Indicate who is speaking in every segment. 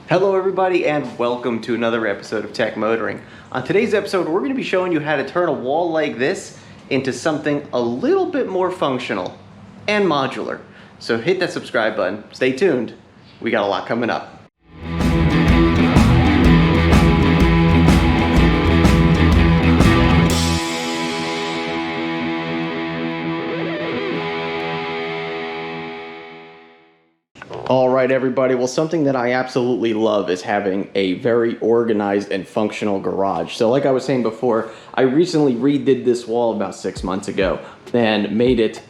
Speaker 1: Hello everybody and welcome to another episode of Tech Motoring. On today's episode we're going to be showing you how to turn a wall like this into something a little bit more functional and modular. So hit that subscribe button, stay tuned, we got a lot coming up. Alright everybody, well something that I absolutely love is having a very organized and functional garage. So like I was saying before, I recently redid this wall about 6 months ago and made it,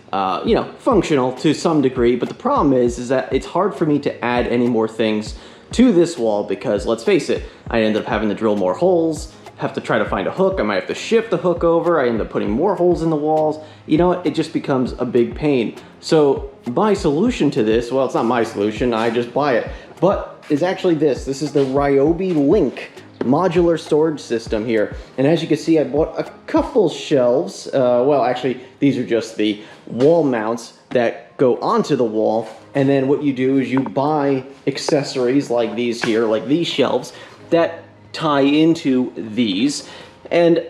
Speaker 1: functional to some degree. But the problem is that it's hard for me to add any more things to this wall because, let's face it, I ended up having to drill more holes, have to try to find a hook, I might have to shift the hook over, I end up putting more holes in the walls. You know what, it just becomes a big pain. So my solution to this, well, it's not my solution, I just buy it, but is actually this. This is the RYOBI LINK modular storage system here. And as you can see, I bought a couple shelves. Well, actually, these are just the wall mounts that go onto the wall. And then what you do is you buy accessories like these here, like these shelves, that tie into these and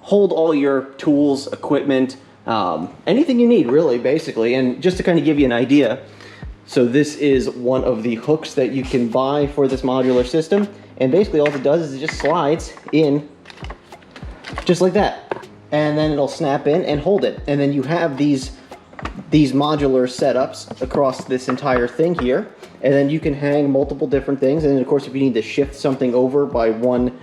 Speaker 1: hold all your tools, equipment, anything you need really, basically. And just to kind of give you an idea, so this is one of the hooks that you can buy for this modular system, and basically all it does is it just slides in just like that, and then it'll snap in and hold it. And then you have these modular setups across this entire thing here, and then you can hang multiple different things. And then of course if you need to shift something over by one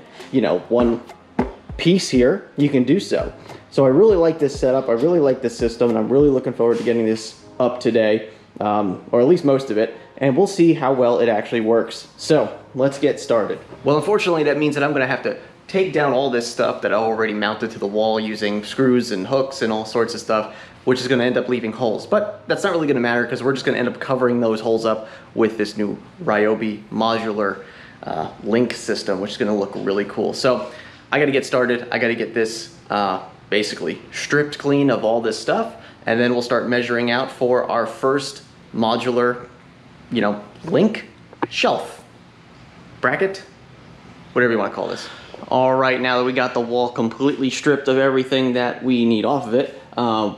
Speaker 1: piece here, you can do so. So I really like this setup, I really like this system, and I'm really looking forward to getting this up today, or at least most of it, and we'll see how well it actually works. So let's get started. Well, unfortunately that means that I'm going to have to take down all this stuff that I already mounted to the wall using screws and hooks and all sorts of stuff, which is going to end up leaving holes. But that's not really going to matter because we're just going to end up covering those holes up with this new RYOBI modular link system, which is going to look really cool. So I got to get started. I got to get this basically stripped clean of all this stuff, and then we'll start measuring out for our first modular, link shelf, bracket, whatever you want to call this. All right, now that we got the wall completely stripped of everything that we need off of it,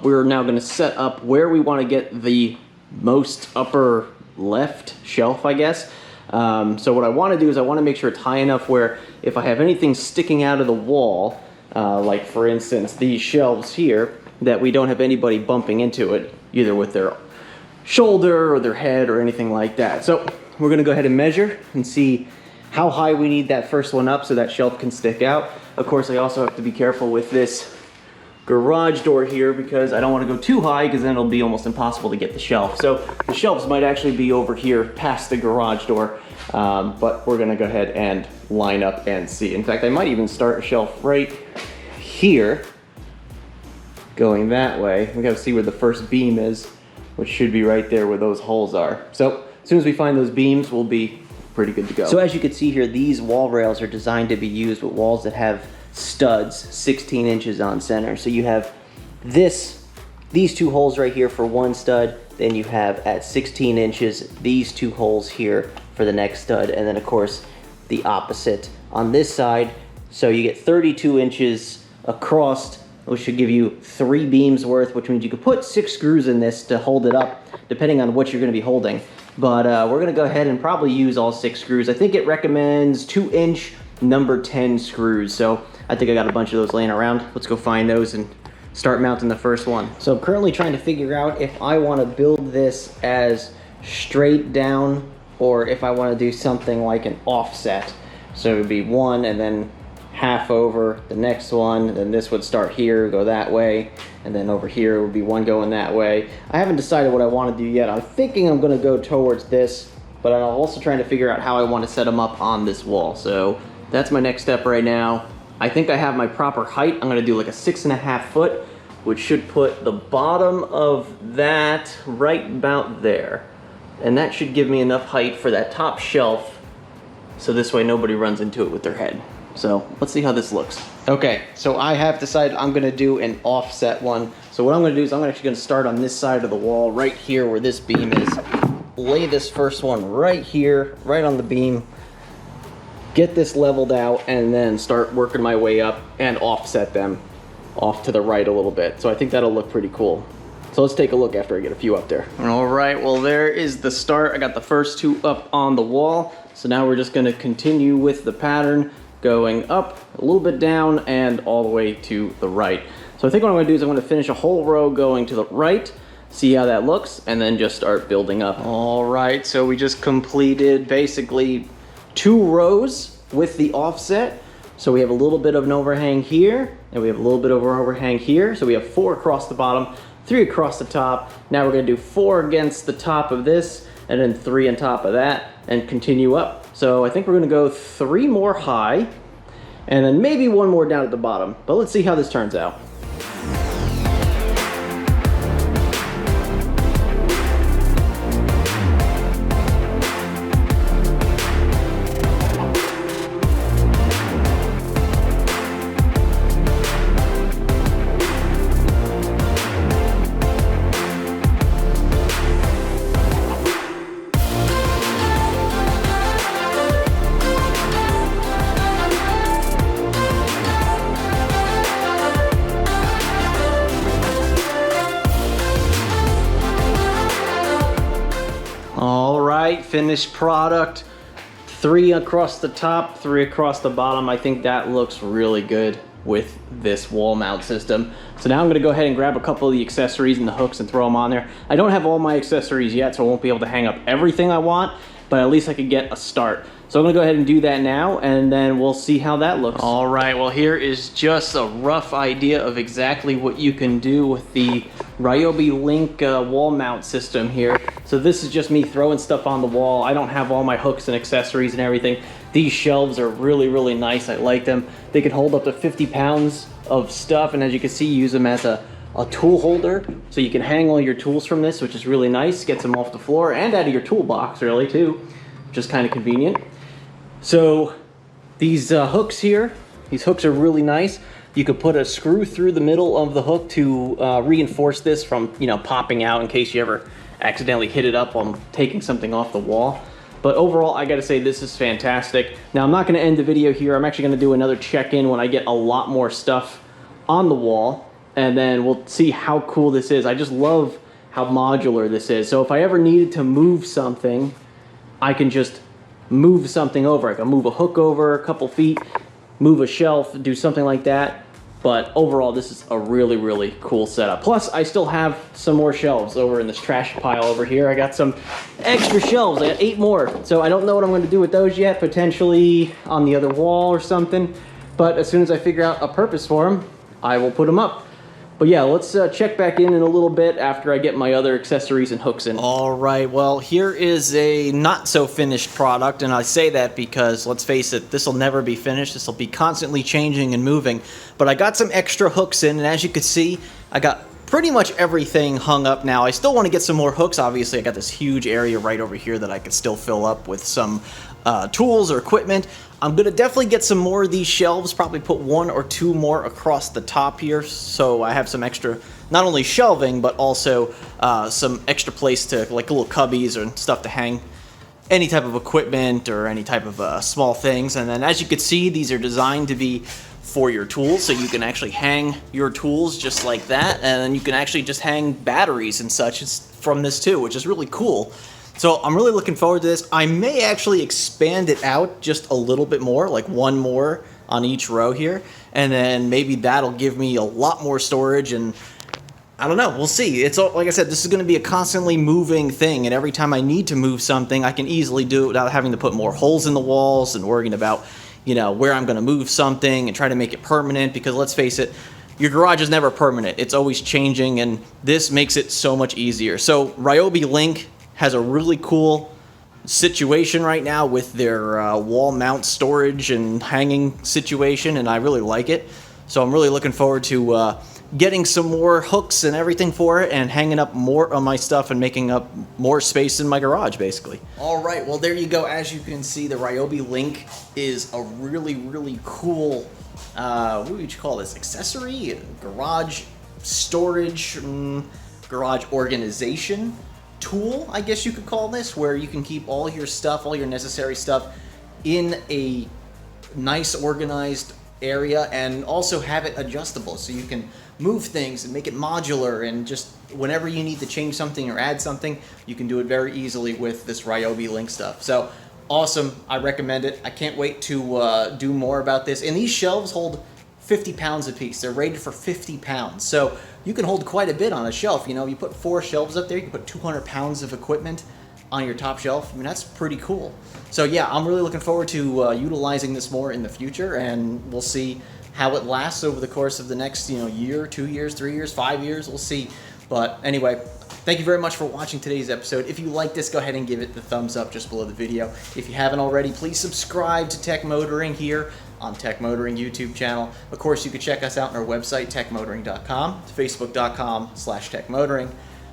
Speaker 1: we're now going to set up where we want to get the most upper left shelf, I guess. So what I want to do is I want to make sure it's high enough where if I have anything sticking out of the wall, like for instance these shelves here, that we don't have anybody bumping into it, either with their shoulder or their head or anything like that. So we're going to go ahead and measure and see how high we need that first one up so that shelf can stick out. Of course, I also have to be careful with this garage door here because I don't want to go too high because then it'll be almost impossible to get the shelf. So the shelves might actually be over here past the garage door, but we're going to go ahead and line up and see. In fact, I might even start a shelf right here going that way. We got to see where the first beam is, which should be right there where those holes are. So as soon as we find those beams, we'll be pretty good to go. So as you can see here, these wall rails are designed to be used with walls that have studs 16 inches on center. So you have these two holes right here for one stud, then you have at 16 inches these two holes here for the next stud, and then of course the opposite on this side. So you get 32 inches across, which should give you 3 beams worth, which means you could put 6 screws in this to hold it up depending on what you're going to be holding. But we're going to go ahead and probably use all 6 screws. I think it recommends 2-inch number 10 screws, so I think I got a bunch of those laying around. Let's go find those and start mounting the first one. So I'm currently trying to figure out if I want to build this as straight down or if I want to do something like an offset. So it would be one and then half over the next one, and then this would start here, go that way, and then over here would be one going that way. I haven't decided what I want to do yet. I'm thinking I'm going to go towards this, but I'm also trying to figure out how I want to set them up on this wall. So that's my next step right now. I think I have my proper height. I'm going to do like a 6.5 foot, which should put the bottom of that right about there. And that should give me enough height for that top shelf, so this way nobody runs into it with their head. So let's see how this looks. Okay, so I have decided I'm gonna do an offset one. So what I'm gonna do is I'm actually gonna start on this side of the wall right here where this beam is. Lay this first one right here, right on the beam, get this leveled out, and then start working my way up and offset them off to the right a little bit. So I think that'll look pretty cool. So let's take a look after I get a few up there. All right, well, there is the start. I got the first 2 up on the wall. So now we're just gonna continue with the pattern, going up, a little bit down, and all the way to the right. So I think what I'm gonna do is I'm gonna finish a whole row going to the right, see how that looks, and then just start building up. All right, so we just completed basically 2 rows with the offset. So we have a little bit of an overhang here, and we have a little bit of an overhang here. So we have 4 across the bottom, 3 across the top. Now we're gonna do 4 against the top of this, and then 3 on top of that, and continue up. So I think we're gonna go 3 more high, and then maybe 1 more down at the bottom. But let's see how this turns out. All right, finished product. 3 across the top, 3 across the bottom. I think that looks really good with this wall mount system. So now I'm gonna go ahead and grab a couple of the accessories and the hooks and throw them on there. I don't have all my accessories yet, so I won't be able to hang up everything I want, but at least I could get a start. So I'm gonna go ahead and do that now, and then we'll see how that looks. All right, well, here is just a rough idea of exactly what you can do with the RYOBI LINK wall mount system here. So this is just me throwing stuff on the wall. I don't have all my hooks and accessories and everything. These shelves are really, really nice. I like them. They can hold up to 50 pounds of stuff, and as you can see, use them as a tool holder. So you can hang all your tools from this, which is really nice. Gets them off the floor and out of your toolbox, really, too, which is kind of convenient. So these hooks here, these hooks are really nice. You could put a screw through the middle of the hook to reinforce this from, you know, popping out in case you ever accidentally hit it up on taking something off the wall. But overall, I gotta say, this is fantastic. Now, I'm not gonna end the video here. I'm actually gonna do another check-in when I get a lot more stuff on the wall, and then we'll see how cool this is. I just love how modular this is. So if I ever needed to move something, I can just move something over. I can move a hook over a couple feet, move a shelf, do something like that. But overall, this is a really, really cool setup. Plus, I still have some more shelves over in this trash pile over here. I got some extra shelves. I got 8 more. So I don't know what I'm gonna do with those yet, potentially on the other wall or something. But as soon as I figure out a purpose for them, I will put them up. But yeah, let's check back in a little bit after I get my other accessories and hooks in. All right, well, here is a not so finished product, and I say that because, let's face it, this will never be finished. This will be constantly changing and moving. But I got some extra hooks in, and as you can see, I got pretty much everything hung up now. I still want to get some more hooks. Obviously, I got this huge area right over here that I could still fill up with some tools or equipment. I'm gonna definitely get some more of these shelves, probably put 1 or 2 more across the top here, so I have some extra, not only shelving, but also some extra place to, like, little cubbies or stuff to hang any type of equipment or any type of small things. And then as you can see, these are designed to be for your tools, so you can actually hang your tools just like that, and then you can actually just hang batteries and such from this too, which is really cool. So I'm really looking forward to this. I may actually expand it out just a little bit more, like 1 more on each row here, and then maybe that'll give me a lot more storage, and I don't know, we'll see. It's all, like I said, this is gonna be a constantly moving thing, and every time I need to move something, I can easily do it without having to put more holes in the walls and worrying about, you know, where I'm gonna move something and try to make it permanent, because let's face it, your garage is never permanent. It's always changing, and this makes it so much easier. So RYOBI LINK has a really cool situation right now with their wall mount storage and hanging situation, and I really like it. So I'm really looking forward to getting some more hooks and everything for it and hanging up more of my stuff and making up more space in my garage, basically. All right, well, there you go. As you can see, the RYOBI LINK is a really, really cool, what would you call this, accessory? Garage storage, garage organization tool, I guess you could call this, where you can keep all your stuff, all your necessary stuff in a
Speaker 2: nice organized area, and also have it adjustable so you can move things and make it modular, and just whenever you need to change something or add something, you can do it very easily with this RYOBI Link stuff. So awesome, I recommend it. I can't wait to do more about this. And these shelves hold 50 pounds a piece. They're rated for 50 pounds. So you can hold quite a bit on a shelf. You know, you put 4 shelves up there, you can put 200 pounds of equipment on your top shelf. I mean, that's pretty cool. So yeah, I'm really looking forward to utilizing this more in the future, and we'll see how it lasts over the course of the next, year, 2 years, 3 years, 5 years. We'll see. But anyway, thank you very much for watching today's episode. If you like this, go ahead and give it the thumbs up just below the video. If you haven't already, please subscribe to Tech Motoring here on Tech Motoring YouTube channel. Of course, you can check us out on our website, techmotoring.com, facebook.com/techmotoring,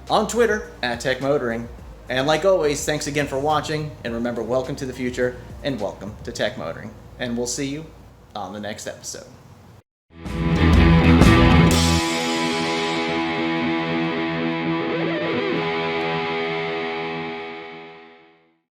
Speaker 2: on Twitter @techmotoring. And like always, thanks again for watching, and remember, welcome to the future, and welcome to Tech Motoring. And we'll see you on the next episode.